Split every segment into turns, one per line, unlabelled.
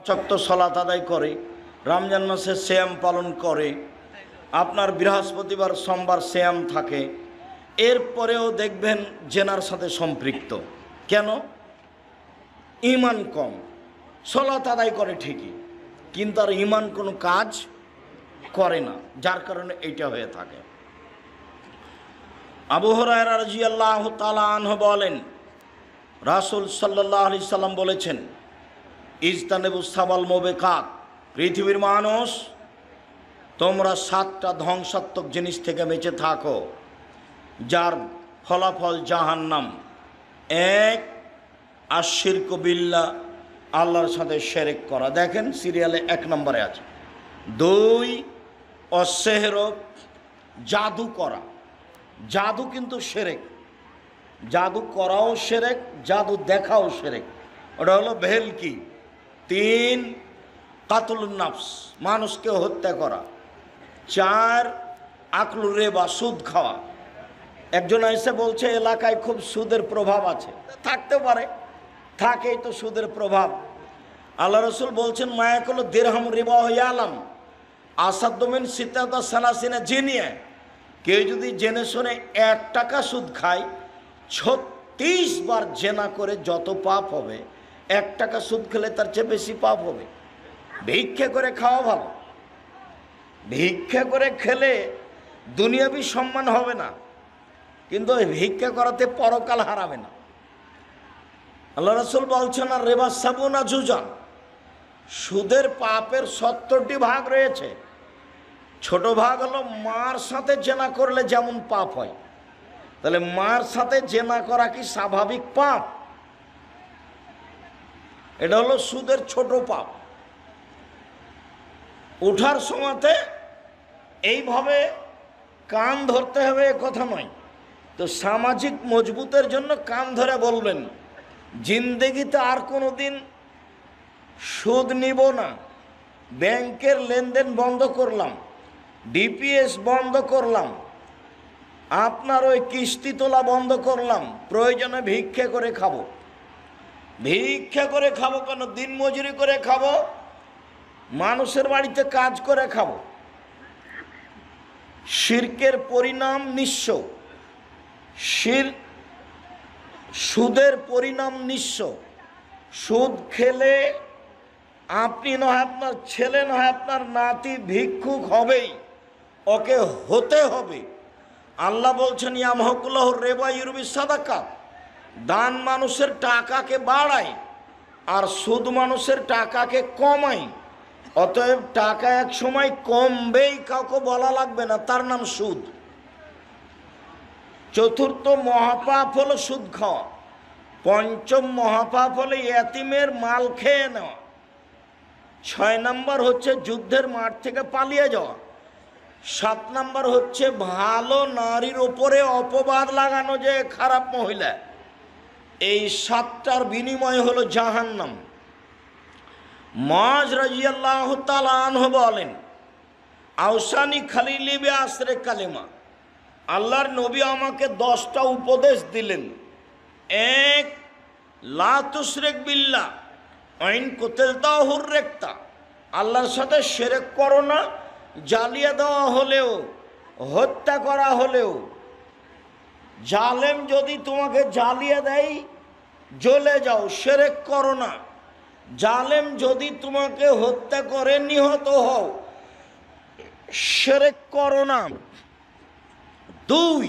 ওয়াক্ত সালাত আদায় করে, রমজান মাসে সিয়াম পালন করে, আপনার বৃহস্পতিবার সোমবার সিয়াম থাকে, এরপরেও দেখবেন জেনার সাথে সম্পৃক্ত। কেন? ঈমান কম। সালাত আদায় করে ঠিকই, কিন্তু আর ঈমান কোনো কাজ করে না, যার কারণে এইটা হয়ে থাকে। আবু হুরায়রা রাদিয়াল্লাহু তাআলা আনহু বলেন, রাসূল সাল্লাল্লাহু আলাইহি সাল্লাম বলেছেন, ইজতানিবুস সাবাল মুবিকাত, পৃথিবীর মানুষ তোমরা 7টা ধ্বংসাত্মক জিনিস থেকে বেঁচে থাকো, যার ফলাফল জাহান্নাম। 1, আশিরকু বিল্লাহ, আল্লাহর সাথে শিরক করা। দেখেন সিরিয়ালে 1 নম্বরে আছে। 2, অসেহর, জাদু করা। জাদু কিন্তু শিরক, জাদু করাও শিরক, জাদু দেখাও শিরক, ওটা হলো ভেলকি। 3, কাতলুন নাফস, মানুষকে হত্যা করা। 4, আকলুর রিবা, সুদ খাওয়া। একজন এসে বলছে এলাকায় খুব সুদের প্রভাব আছে। থাকতে পারে, থাকেই তো সুদের প্রভাব। আল্লাহ রসুল বলছেন, মায়াকুল দিরহাম রিবা হইয়ালাম আসাদ্দমিন সিতাতা সালাসিনা জিনিয়া, কেউ যদি জেনে শুনে 1 টাকা সুদ খায়, 36 বার জেনা করে যত পাপ হবে, 1 টাকা সুদ খেলে তার চেয়ে বেশি পাপ হবে। ভিক্ষা করে খাওয়া ভালো, ভিক্ষা করে খেলে দুনিয়াবি সম্মান হবে না, কিন্তু ভিক্ষা করাতে পরকাল হারাবে না। আল্লাহ রাসূল বলছেন, আর রিবা সাবুনা জুজান, সুদের পাপের 70টি ভাগ রয়েছে। ছোট ভাগ হলো মার সাথে জেনা করলে যেমন পাপ হয়, তাহলে মার সাথে জেনা করা কি স্বাভাবিক পাপ? এটা হলো সুদের ছোট পাপ। উঠার সময়তে এইভাবে কান ধরতে হবে এ কথা নয়, তো সামাজিক মজবুতের জন্য কান ধরে বলবেন, জিন্দেগিতে আর কোনো দিন সুদ নিব না, ব্যাংকের লেনদেন বন্ধ করলাম, ডিপিএস বন্ধ করলাম, আপনার ওই কিস্তি তোলা বন্ধ করলাম, প্রয়োজনে ভিক্ষা করে খাবো। ভিক্ষা করে খাবো কেন? দিন মজুরি করে খাবো, মানুষের বাড়িতে কাজ করে খাবো। শিরকের পরিণাম নিঃস্ব, সুদের পরিণাম নিঃস্ব। সুদ খেলে আপনি নয় আপনার ছেলে নয় আপনার নাতি ভিক্ষুক হবেই, ওকে হতে হবে। আল্লাহ বলছেন, ইয়ামহাকুল্লাহুর রিবা ইউরবি সাদাকা, দান মানুষের টাকাকে বাড়ায় আর সুদ মানুষের টাকাকে কমায়। অতএব টাকা এক সময় কমবেই, কাউকে বলা লাগবে না, তার নাম সুদ। 4র্থ মহাপাপ হলো সুদ খাওয়া। 5ম মহাপাপ হলো এতিমের মাল খেয়ে নেওয়া। 6 নম্বর হচ্ছে যুদ্ধের মাঠ থেকে পালিয়ে যাওয়া। 7 নম্বর হচ্ছে ভালো নারীর ওপরে অপবাদ লাগানো, যে খারাপ মহিলা। এই 7টার বিনিময় হলো জাহান্নাম। মুআয রাদিয়াল্লাহু তাআলা আনহু বলেন, আওসানি খালিলি বি আসরে কালিমা, আল্লাহর নবী আমাকে 10টা উপদেশ দিলেন। 1, লা তুশরিক বিল্লাহ ওয়াইন কুতিলতা হুররিকতা, আল্লাহর সাথে শিরক করো না, জ্বালিয়ে দেওয়া হলেও, হত্যা করা হলেও। জালেম যদি তোমাকে জ্বালিয়ে দেয় জ্বলে যাও, শিরক করো না। জালেম যদি তোমাকে হত্যা করে নিহত হও, শিরক করো না। 2,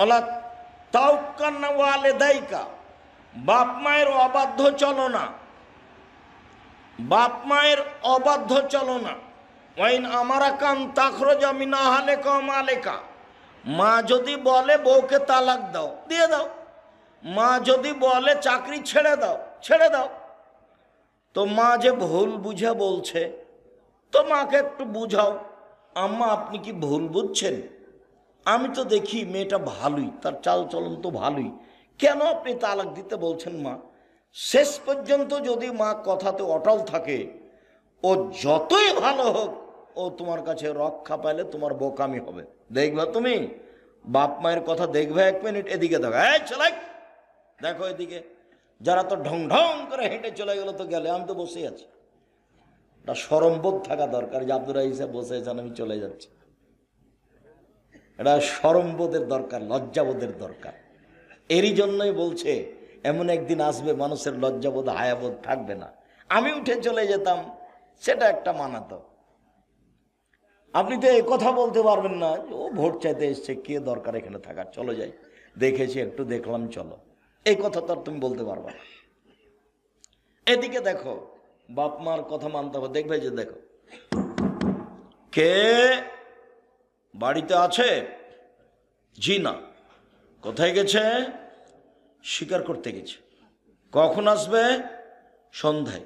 আলা তাওকান্না ওয়ালিদাইকা, বাপ মায়ের অবাধ্য চলো না, বাপ মায়ের অবাধ্য চলো না। ওয়াইন আমারা কান তাখরুজা মিন আহলিকা ওয়া মালিকা, মা যদি বলে বউকে তালাক দাও, দিয়ে দাও। মা যদি বলে চাকরি ছেড়ে দাও, ছেড়ে দাও। তো মা যে ভুল বুঝে বলছে, তো মাকে একটু বুঝাও, আম্মা আপনি কি ভুল বুঝছেন? আমি তো দেখি মেয়েটা ভালোই, তার চাল চলন তো ভালোই, কেন আপনি তালাক দিতে বলছেন মা? শেষ পর্যন্ত যদি মা কথাতে অটল থাকে, ও যতই ভালো হোক, ও তোমার কাছে রক্ষা পাইলে তোমার বোকামি হবে। দেখবা তুমি বাপ মায়ের কথা দেখবে, 1 মিনিট এদিকে দেখো, এই ছেলে দেখো এদিকে, যারা তো ঢং ঢং করে হেঁটে চলে গেল তো গেলে, আমি তো বসে আছি। এটা শরমবোধ থাকা দরকার যে আব্দুর রাহিস সাহেব বসে আছেন, আমি চলে যাচ্ছি। এটা শরমবোধের দরকার, লজ্জাবোধের দরকার। এরই জন্যই বলছে এমন একদিন আসবে মানুষের লজ্জাবোধ হায়াবোধ থাকবে না। আমি উঠে চলে যেতাম, সেটা একটা মানাতো। আপনি তো এই কথা বলতে পারবেন না, ও ভোট চাইতে এসছে, কে দরকার এখানে থাকার, চলো যাই, দেখেছি একটু দেখলাম চলো, এই কথা তো আর তুমি বলতে পারবা না। এদিকে দেখো, বাপ মার কথা মানতে হবে। দেখবে যে দেখো কে বাড়িতে আছে? জি না। কোথায় গেছে? শিকার করতে গেছে। কখন আসবে? সন্ধ্যায়।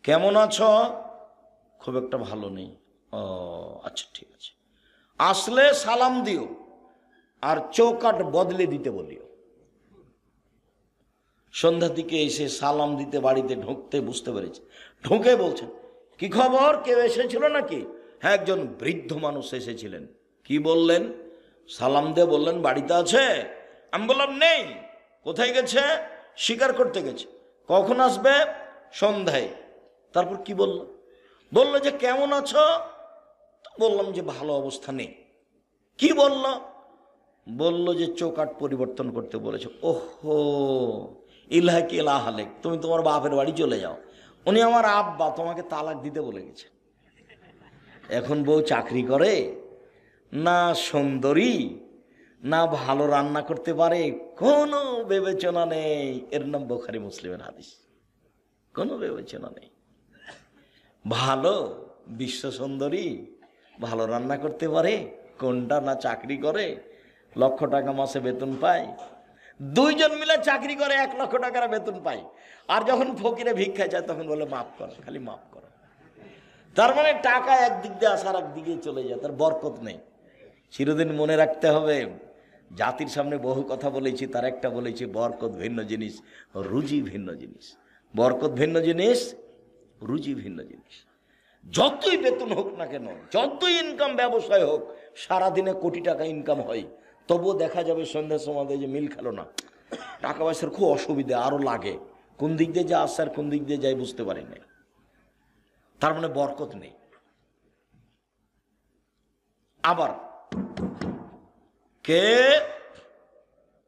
কেমন আছো? খুব একটা ভালো নেই। ও আচ্ছা ঠিক আছে, আসলে সালাম দিও আর চৌকাট বদলে দিতে বলিও। সন্ধ্যার দিকে এসে সালাম দিতে বাড়িতে ঢুকতে বুঝতে পেরেছে, ঢুকে বলছেন কি খবর, কেউ এসেছিল নাকি? হ্যাঁ, একজন বৃদ্ধ মানুষ এসেছিলেন। কি বললেন? সালাম দিয়ে বললেন বাড়িতে আছে। আমি বললাম নেই। কোথায় গেছে? শিকার করতে গেছে। কখন আসবে? সন্ধ্যায়। তারপর কি বলল? বলল যে কেমন আছো? বললাম যে ভালো অবস্থা নেই। কি বলল? বলল যে চৌকাট পরিবর্তন করতে বলেছে। ওহো, ইলাহাক ইলাহালেক, তুমি তোমার বাপের বাড়ি চলে যাও। উনি আমার আব্বা, তোমাকে তালাক দিতে বলে গেছে। এখন বউ চাকরি করে না, সুন্দরী না, ভালো রান্না করতে পারে, কোনো বিবেচনা নেই। এর নাম বুখারী মুসলিমের হাদিস। কোনো বিবেচনা নেই। ভালো বিশ্ব সুন্দরী, ভালো রান্না করতে পারে, কোনটা না চাকরি করে, লক্ষ টাকা মাসে বেতন পায়। দুইজন মিলে চাকরি করে 1 লক্ষ টাকার বেতন পায়। আর যখন ফকিরে ভিক্ষা চায় তখন বলে মাফ করো, খালি মাফ করো। তার মানে টাকা একদিক দিয়ে আসার একদিকে চলে যায়, তার বরকত নেই। চিরদিন মনে রাখতে হবে, জাতির সামনে বহু কথা বলেছি, তার একটা বলেছি, বরকত ভিন্ন জিনিস, রুজি ভিন্ন জিনিস। বরকত ভিন্ন জিনিস, রুজি ভিন্ন জিনিস। যতই বেতন হোক না কেন, যতই ইনকাম ব্যবসায় হোক, সারাদিনে কোটি টাকা ইনকাম হয়, তবুও দেখা যাবে সন্ধ্যার সময় যে মিল খেলো না, টাকা পয়সার খুব অসুবিধা, আরো লাগে, কোন দিক দিয়ে যা আসছে আর কোন দিক দিয়ে যাই বুঝতে পারি না। তার মানে বরকত নেই। আবার কে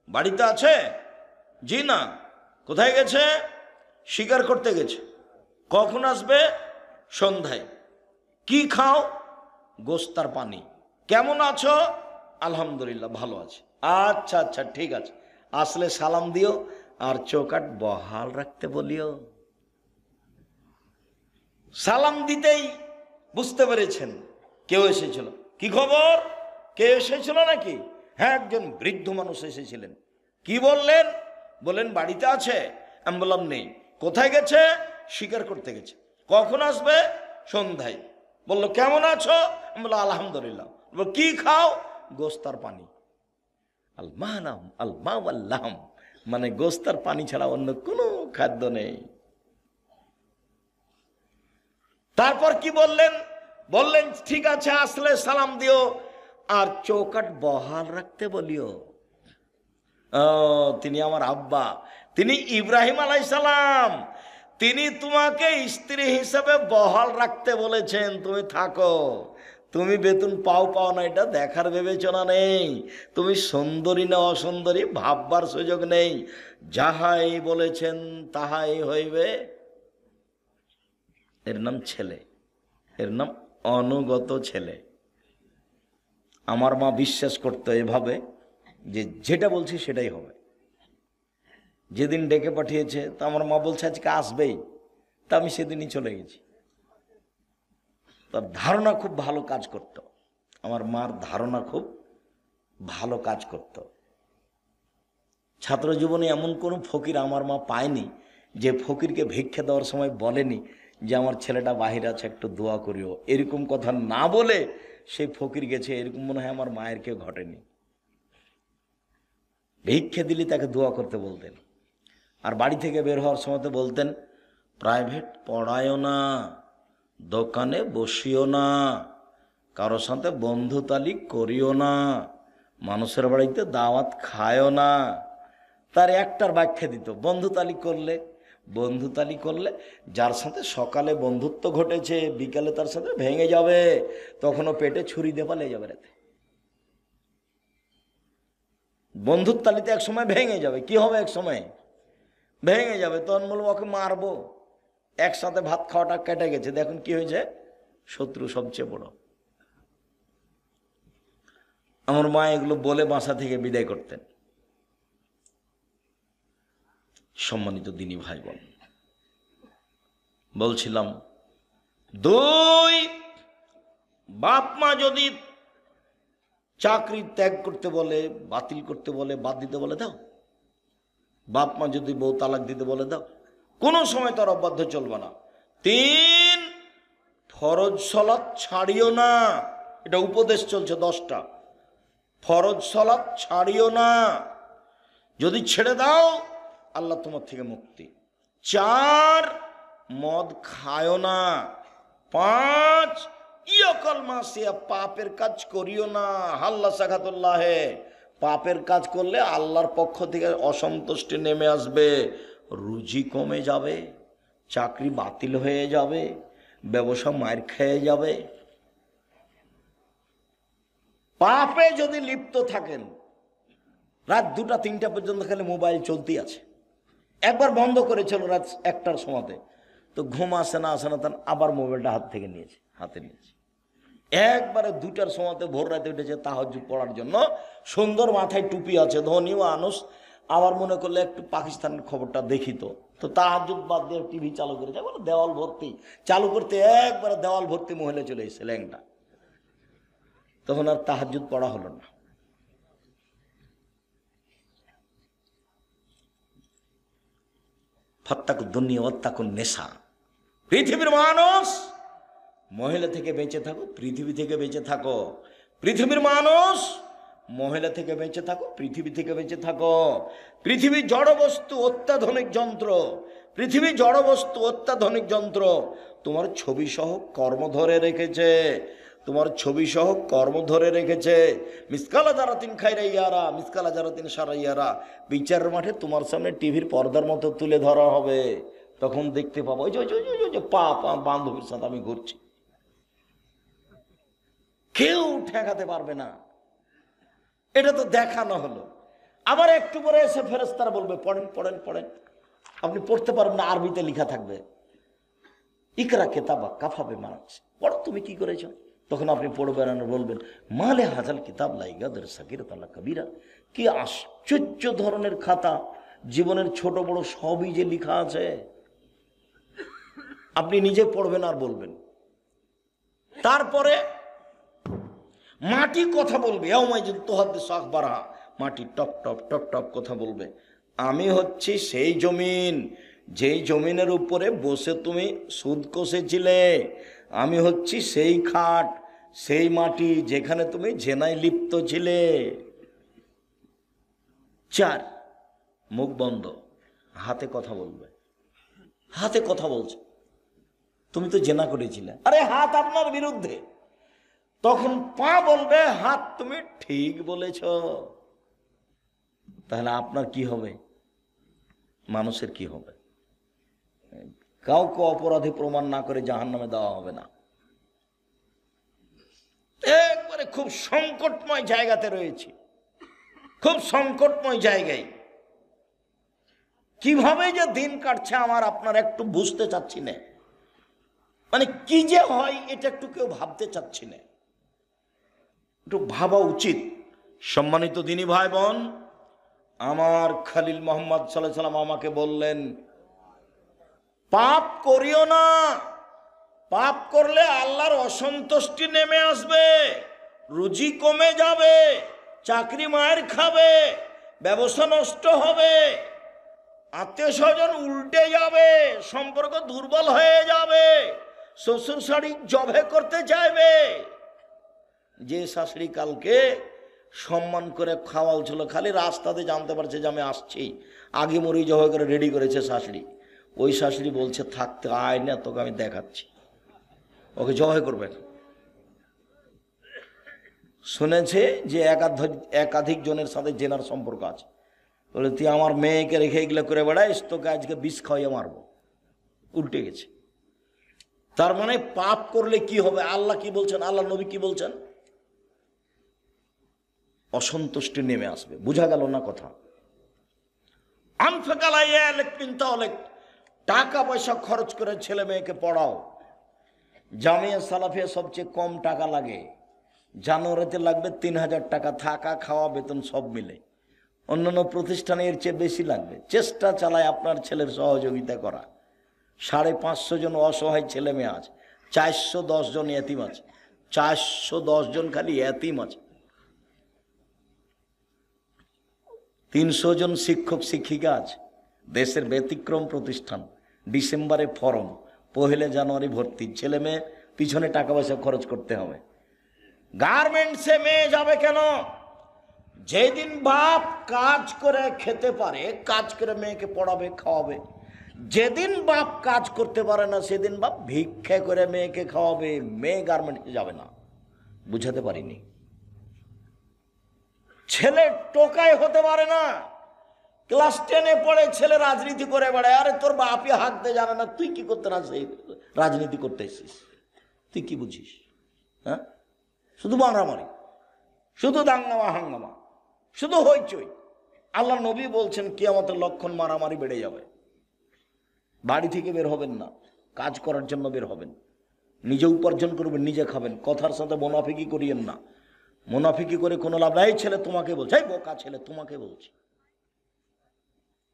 বাড়িতে আছে? জি না। কোথায় গেছে? শিকার করতে গেছে। কখন আসবে? সন্ধ্যায়। কি খাও? গোশত আর পানি। কেমন আছো? আলহামদুলিল্লাহ ভালো আছে। আচ্ছা আচ্ছা ঠিক আছে, আসলে সালাম দিও আর চৌকাট বহাল রাখতে বলিও। সালাম দিতেই বুঝতে পেরেছেন কেউ এসেছিল। কি খবর? কে এসেছিল নাকি? হ্যাঁ, একজন বৃদ্ধ মানুষ এসেছিলেন। কি বললেন? বললেন বাড়িতে আছে। আমি বললাম নেই। কোথায় গেছে? শিকার করতে গেছে। কখন আসবে? সন্ধ্যায়। বললো কেমন আছো? আমি বললাম আলহামদুলিল্লাহ। বলল কি খাও? গোশত আর পানি। আল মানাম আল মাওয়াল্লাম, মানে গোশত আর পানি ছাড়া অন্য কোনো খাদ্য নেই। তারপর কি বললেন? বললেন ঠিক আছে, আসলে সালাম দিও আর চৌকাট বহাল রাখতে বলিও। তিনি আমার আব্বা, তিনি ইব্রাহিম আলাইহিস সালাম, তিনি তোমাকে স্ত্রী হিসেবে বহাল রাখতে বলেছেন। তুমি থাকো, তুমি বেতন পাও পাও না এটা দেখার বিবেচনা নেই, তুমি সুন্দরী না অসুন্দরী ভাববার সুযোগ নেই, যাহাই বলেছেন তাহাই হইবে। এর নাম ছেলে, এর নাম অনুগত ছেলে। আমার মা বিশ্বাস করতো এভাবে যে যেটা বলছি সেটাই হবে। যেদিন ডেকে পাঠিয়েছে তা আমার মা বলছে আজকে আসবেই, তা আমি সেদিনই চলে গেছি। তার ধারণা খুব ভালো কাজ করত, আমার মার ধারণা খুব ভালো কাজ করত। ছাত্র জীবনে এমন কোনো ফকির আমার মা পায়নি যে ফকিরকে ভিক্ষা দেওয়ার সময় বলেনি যে আমার ছেলেটা বাহিরে আছে একটু দোয়া করিও। এরকম কথা না বলে সেই ফকির গেছে, এরকম মনে হয় আমার মায়ের কেউ ঘটেনি। ভিক্ষা দিলে তাকে দোয়া করতে বলতেন। আর বাড়ি থেকে বের হওয়ার সময় তো বলতেন প্রাইভেট পড়ায়ও না, দোকানে বসিও না, কারোর সাথে বন্ধুতালি করিও না, মানুষের বাড়িতে দাওয়াত খায়ও না, তার একটার ব্যাখ্যা দিত, বন্ধুতালি করলে যার সাথে সকালে বন্ধুত্ব ঘটেছে বিকালে তার সাথে ভেঙে যাবে, তখনও পেটে ছুরি দিয়ে পালিয়ে যাবে রাতে। বন্ধুর তালিতে এক সময় ভেঙে যাবে, কি হবে এক সময় ভেঙে যাবে, তখন বলবো ওকে মারবো। একসাথে ভাত খাওয়াটা কেটে গেছে, দেখুন কি হয়েছে, শত্রু সবচেয়ে বড়। আমার মা এগুলো বলে বাসা থেকে বিদায় করতেন। সম্মানিত দিনী ভাই বোন, বলছিলাম, দুই, বাপ মা যদি চাকরি ত্যাগ করতে বলে, বাতিল করতে বলে, বাদ দিতে বলে দাও। বাপ মা যদি বউ তালাক দিতে বলে দাও, কোনো সময় তার অবাধ্য চলবে না। তিন, ফরজ সালাত ছাড়িও না, এটা উপদেশ চলছে 10টা। ফরজ সালাত ছাড়িও না, যদি ছেড়ে দাও আল্লাহ তোমার থেকে মুক্তি। 4, মদ খায়ও না। 5, ইয়কল মাসিয়া, পাপের কাজ করিও না। হাল্লা সাখাতুল্লাহে, পাপের কাজ করলে আল্লাহর পক্ষ থেকে অসন্তুষ্টি নেমে আসবে, রুজি কমে যাবে, চাকরি বাতিল হয়ে যাবে, ব্যবসা মার খেয়ে যাবে। পাপে যদি লিপ্ত থাকেন, রাত 2টা 3টা পর্যন্ত খালি মোবাইল চলতেই আছে। একবার বন্ধ করেছিল রাত 1টার সময়তে, তো ঘুম আসে না তার আবার মোবাইলটা হাতে নিয়েছে। একবারে 2টার সময়তে ভোর রাতে উঠেছে তাহাজ্জুদ পড়ার জন্য, সুন্দর মাথায় টুপি আছে, ধনী মানুষ। আবার মনে করলে একটু পাকিস্তানের খবরটা দেখি, তো তাহাজ্জুদ বাদ দিয়ে টিভি চালু করেছে, বলে দেওয়াল ভর্তি, চালু করতে একবারে দেওয়াল ভর্তি মহিলা চলে এসেছে ল্যাংটা। তখন আর তাহাজ্জুদ পড়া হলো না। ফাত্তাকুদ দুনিয়া ওয়াত্তাকুন নেশা, পৃথিবীর মানুষ মহিলা থেকে বেঁচে থাকো, পৃথিবী থেকে বেঁচে থাকো। পৃথিবীর মানুষ মহিলা থেকে বেঁচে থাকো, পৃথিবী থেকে বেঁচে থাকো। পৃথিবী জড়বস্তু, অত্যাধুনিক যন্ত্র। পৃথিবী জড়বস্তু, অত্যাধুনিক যন্ত্র। তোমার ছবি সহ কর্ম ধরে রেখেছে, তোমার ছবি সহ কর্ম ধরে রেখেছে। মিসকালা জারাতিন খাইরা ইয়ারা, মিসকালা জারাতিন সারা ইয়ারা। বিচারের মাঠে তোমার সামনে টিভির পর্দার মতো তুলে ধরা হবে, তখন দেখতে পাবো ওই যে পা বান্ধবীর সাথে আমি ঘুরছি, কেউ ঠেকাতে পারবে না। এটা তো দেখানো হলো। আবার একটু পরে এসে ফেরেশতারা বলবে পড়েন পড়েন পড়েন, আপনি পড়তে পারবেন না, আরবিতে লেখা থাকবে, ইকরা কিতাবা কাফা বিমা নাফসি, পড়ো তুমি কি করেছো। তখন আপনি পড়বেন আর বলবেন মালে হাজাল কিতাব লা ইয়াগাদিরু সাগীরাতান ওয়ালা কাবীরা, কি আশ্চর্য ধরনের খাতা, জীবনের ছোট বড় সবই যে লেখা আছে। আপনি নিজে পড়বেন আর বলবেন। তারপরে মাটি কথা বলবে, মাটি টপ টপ টপ টপ কথা বলবে। আমি হচ্ছি সেই জমিন, যেই জমিনের উপরে বসে তুমি সুদ কষেছিলে। আমি হচ্ছি সেই খাট, সেই মাটি যেখানে তুমি জেনায় লিপ্ত ছিলে। 4, মুখ বন্ধ, হাতে কথা বলবে। হাতে কথা বলছে, তুমি তো জেনা করেছিলে, আরে হাত আপনার বিরুদ্ধে। তখন পা বলবে হাত তুমি ঠিক বলেছ। তাহলে আপনার কি হবে, মানুষের কি হবে? কাউকে অপরাধী প্রমাণ না করে জাহান্নামে দেওয়া হবে না। একবারে খুব সংকটময় জায়গাতে রয়েছে, খুব সংকটময় জায়গায়। কিভাবে যে দিন কাটছে আমার আপনার একটু বুঝতে চাচ্ছি না, মানে কি যে হয় এটা একটু কেউ ভাবতে চাচ্ছি না, একটু ভাবা উচিত। সম্মানিত দিনী ভাই বোন, আমার খলিল মোহাম্মদ সাল্লাল্লাহু আলাইহি সাল্লাম আমাকে বললেন পাপ করিও না। পাপ করলে আল্লাহর অসন্তুষ্টি নেমে আসবে, রুজি কমে যাবে, চাকরি মায়ের খাবে, ব্যবসা নষ্ট হবে, আত্মীয় স্বজন উল্টে যাবে, সম্পর্ক দুর্বল হয়ে যাবে, শ্বশুর শাড়ি জবে করতে চাইবে। যে শাশুড়ি কালকে সম্মান করে খাওয়াল ছিল, খালি রাস্তাতে জানতে পারছে যে আমি আসছি, আগে মরি জবে করে রেডি করেছে শাশুড়ি, ওই শাশুড়ি বলছে থাকতে আয় না, তোকে আমি দেখাচ্ছি, ওকে জবাই করবেন। শুনেছে যে একাধিক জনের সাথে জেনার সম্পর্ক আছে, বলে তুই আমার মেয়েকে রেখে এগুলো করে বেড়াইস, তোকে আজকে বিষ খাওয়াইয়ে মারবো। উল্টে গেছে। তার মানে পাপ করলে কি হবে? আল্লাহ কি বলছেন, আল্লাহ নবী কি বলছেন? অসন্তুষ্টি নেমে আসবে। বুঝা গেল না কথা? টাকা পয়সা খরচ করে ছেলে মেয়েকে পড়াও। জামিয়া সালাফিয়া সবচেয়ে কম টাকা লাগে, জানুয়ারিতে লাগবে 3000 টাকা, থাকা খাওয়া বেতন সব মিলে। অন্যান্য প্রতিষ্ঠানে এর চেয়ে বেশি লাগবে। চেষ্টা চালায় আপনার ছেলের সহযোগিতা করা। 550 জন অসহায় ছেলে মেয়ে আছে, 410 জন এতিম আছে, 410 জন খালি এতিম আছে, 300 জন শিক্ষক শিক্ষিকা আছে। দেশের ব্যতিক্রম প্রতিষ্ঠান, ডিসেম্বরে ফরম, 1 জানুয়ারি ভর্তি। ছেলে মেয়ে পিছনে টাকা পয়সা খরচ করতে হবে। গার্মেন্টসে মেয়ে যাবে কেন? যেদিন বাপ কাজ করে খেতে পারে, কাজ করে মেয়েকে পড়াবে খাওয়াবে। যেদিন বাপ কাজ করতে পারে না, সেদিন বাপ ভিক্ষা করে মেয়েকে খাওয়াবে। মেয়ে গার্মেন্টসে যাবে না। বুঝাতে পারিনি? ছেলে টোকাই হতে পারে না। ক্লাস 10-এ পড়ে ছেলে রাজনীতি করে বেড়ায়। আরে তোর বাপই হাঁকতে জানে না, তুই কি করতে রাজনীতি করতে এসেছিস? তুই কি বুঝিস? হ্যাঁ, শুধু মারামারি, শুধু দাঙ্গামা হাঙ্গামা, শুধু হইচই। আল্লাহ নবী বলছেন কিয়ামতের লক্ষণ মারামারি বেড়ে যাবে। বাড়ি থেকে বের হবেন না, কাজ করার জন্য বের হবেন। নিজে উপার্জন করবেন, নিজে খাবেন। কথার সাথে মুনাফিকি করিয়েন না। মুনাফিকি করে কোনো লাভ নাই। ছেলে তোমাকে বলছে, এই বোকা ছেলে তোমাকে বলছি।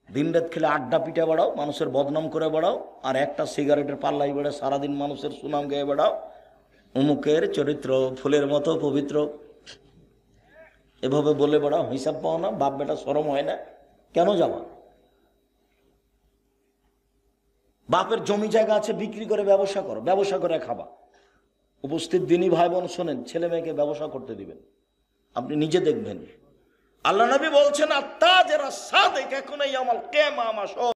দিন রাত খেলে আড্ডা পিঠে বেড়াও, মানুষের বদনাম করে বেড়াও, আর একটা সিগারেটের পাল্লাই বেড়ে সারাদিন মানুষের সুনাম গেয়ে বেড়াও। অমুকের চরিত্র ফুলের মতো পবিত্র, এভাবে বলে বেড়াও। হিসাব পাও না? বাপ বেটা শরম হয় না? কেন যাবা? বাপের জমি জায়গা আছে, বিক্রি করে ব্যবসা করো, ব্যবসা করে খাবা। উপস্থিত দিনই ভাই বোন শোনেন, ছেলে মেয়েকে ব্যবসা করতে দিবেন। আপনি নিজে দেখবেন। আল্লাহ নবী বলছেন, আত্মা যারা সাদেক এখন এই আমল কেমা